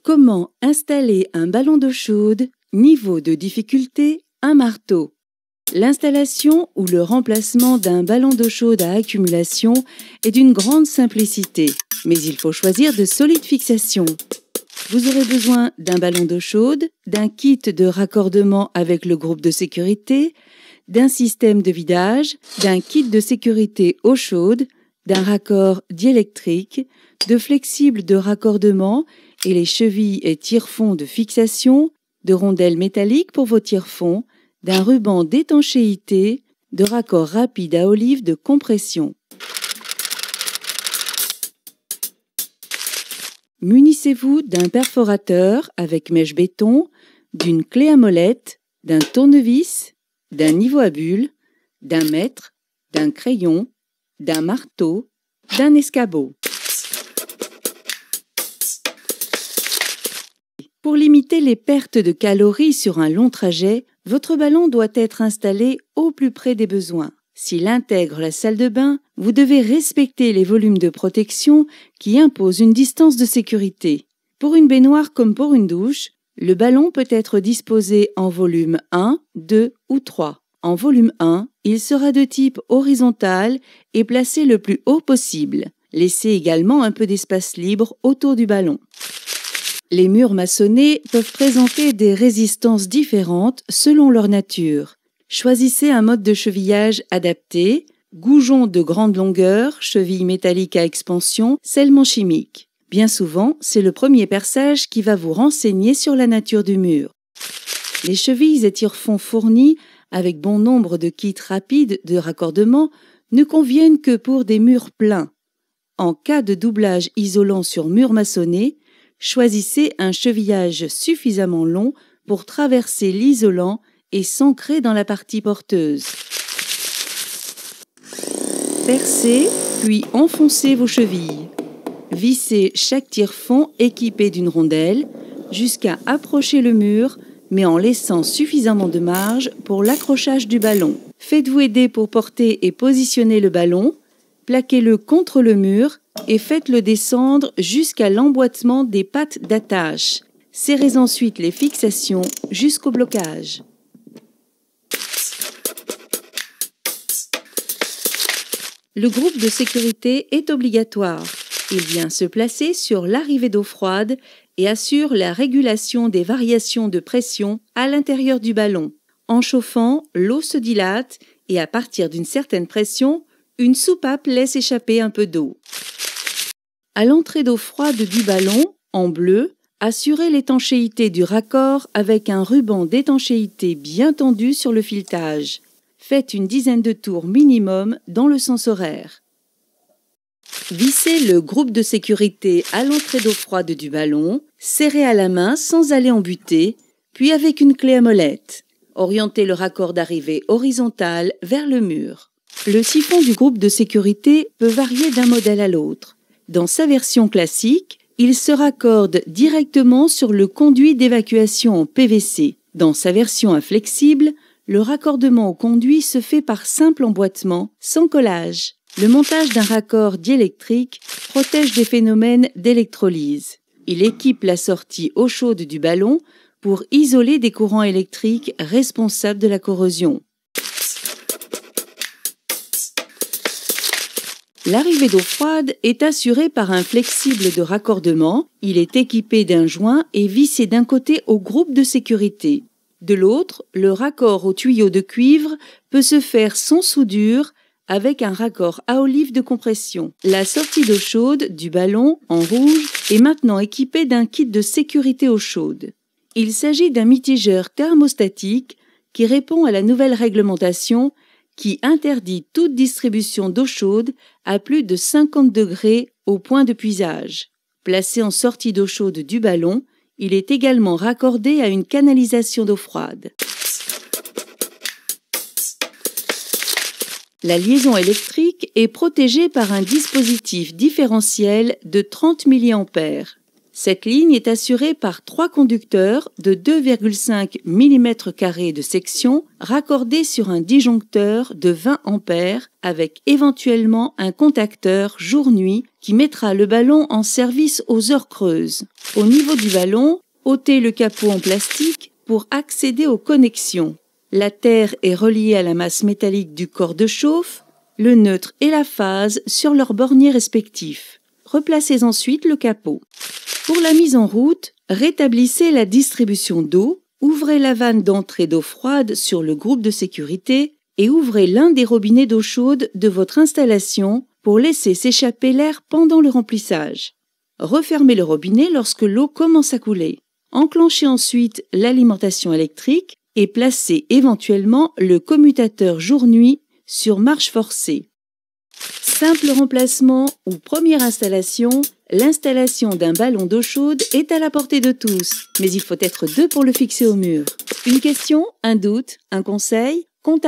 Comment installer un ballon d'eau chaude? Niveau de difficulté, un marteau. L'installation ou le remplacement d'un ballon d'eau chaude à accumulation est d'une grande simplicité, mais il faut choisir de solides fixations. Vous aurez besoin d'un ballon d'eau chaude, d'un kit de raccordement avec le groupe de sécurité, d'un système de vidage, d'un kit de sécurité eau chaude, d'un raccord diélectrique, de flexibles de raccordement et les chevilles et tire-fonds de fixation, de rondelles métalliques pour vos tire-fonds, d'un ruban d'étanchéité, de raccords rapides à olive de compression. Munissez-vous d'un perforateur avec mèche béton, d'une clé à molette, d'un tournevis, d'un niveau à bulles, d'un mètre, d'un crayon, d'un marteau, d'un escabeau. Pour limiter les pertes de calories sur un long trajet, votre ballon doit être installé au plus près des besoins. S'il intègre la salle de bain, vous devez respecter les volumes de protection qui imposent une distance de sécurité. Pour une baignoire comme pour une douche, le ballon peut être disposé en volume 1, 2 ou 3. En volume 1, il sera de type horizontal et placé le plus haut possible. Laissez également un peu d'espace libre autour du ballon. Les murs maçonnés peuvent présenter des résistances différentes selon leur nature. Choisissez un mode de chevillage adapté, goujon de grande longueur, cheville métallique à expansion, scellement chimique. Bien souvent, c'est le premier perçage qui va vous renseigner sur la nature du mur. Les chevilles et tire-fonds fournis avec bon nombre de kits rapides de raccordement ne conviennent que pour des murs pleins. En cas de doublage isolant sur mur maçonné, choisissez un chevillage suffisamment long pour traverser l'isolant et s'ancrer dans la partie porteuse. Percez, puis enfoncez vos chevilles. Vissez chaque tire-fond équipé d'une rondelle jusqu'à approcher le mur, mais en laissant suffisamment de marge pour l'accrochage du ballon. Faites-vous aider pour porter et positionner le ballon, plaquez-le contre le mur et faites-le descendre jusqu'à l'emboîtement des pattes d'attache. Serrez ensuite les fixations jusqu'au blocage. Le groupe de sécurité est obligatoire. Il vient se placer sur l'arrivée d'eau froide et assure la régulation des variations de pression à l'intérieur du ballon. En chauffant, l'eau se dilate et à partir d'une certaine pression, une soupape laisse échapper un peu d'eau. À l'entrée d'eau froide du ballon, en bleu, assurez l'étanchéité du raccord avec un ruban d'étanchéité bien tendu sur le filetage. Faites une dizaine de tours minimum dans le sens horaire. Vissez le groupe de sécurité à l'entrée d'eau froide du ballon, serrez à la main sans aller en butée, puis avec une clé à molette. Orientez le raccord d'arrivée horizontal vers le mur. Le siphon du groupe de sécurité peut varier d'un modèle à l'autre. Dans sa version classique, il se raccorde directement sur le conduit d'évacuation en PVC. Dans sa version inflexible, le raccordement au conduit se fait par simple emboîtement, sans collage. Le montage d'un raccord diélectrique protège des phénomènes d'électrolyse. Il équipe la sortie eau chaude du ballon pour isoler des courants électriques responsables de la corrosion. L'arrivée d'eau froide est assurée par un flexible de raccordement. Il est équipé d'un joint et vissé d'un côté au groupe de sécurité. De l'autre, le raccord au tuyau de cuivre peut se faire sans soudure avec un raccord à olive de compression. La sortie d'eau chaude du ballon, en rouge, est maintenant équipée d'un kit de sécurité eau chaude. Il s'agit d'un mitigeur thermostatique qui répond à la nouvelle réglementation qui interdit toute distribution d'eau chaude à plus de 50 degrés au point de puisage. Placé en sortie d'eau chaude du ballon, il est également raccordé à une canalisation d'eau froide. La liaison électrique est protégée par un dispositif différentiel de 30 mA. Cette ligne est assurée par 3 conducteurs de 2,5 mm² de section raccordés sur un disjoncteur de 20 A avec éventuellement un contacteur jour-nuit qui mettra le ballon en service aux heures creuses. Au niveau du ballon, ôtez le capot en plastique pour accéder aux connexions. La terre est reliée à la masse métallique du corps de chauffe, le neutre et la phase sur leurs borniers respectifs. Replacez ensuite le capot. Pour la mise en route, rétablissez la distribution d'eau, ouvrez la vanne d'entrée d'eau froide sur le groupe de sécurité et ouvrez l'un des robinets d'eau chaude de votre installation pour laisser s'échapper l'air pendant le remplissage. Refermez le robinet lorsque l'eau commence à couler. Enclenchez ensuite l'alimentation électrique et placez éventuellement le commutateur jour-nuit sur marche forcée. Simple remplacement ou première installation, l'installation d'un ballon d'eau chaude est à la portée de tous, mais il faut être 2 pour le fixer au mur. Une question, un doute, un conseil? Contactez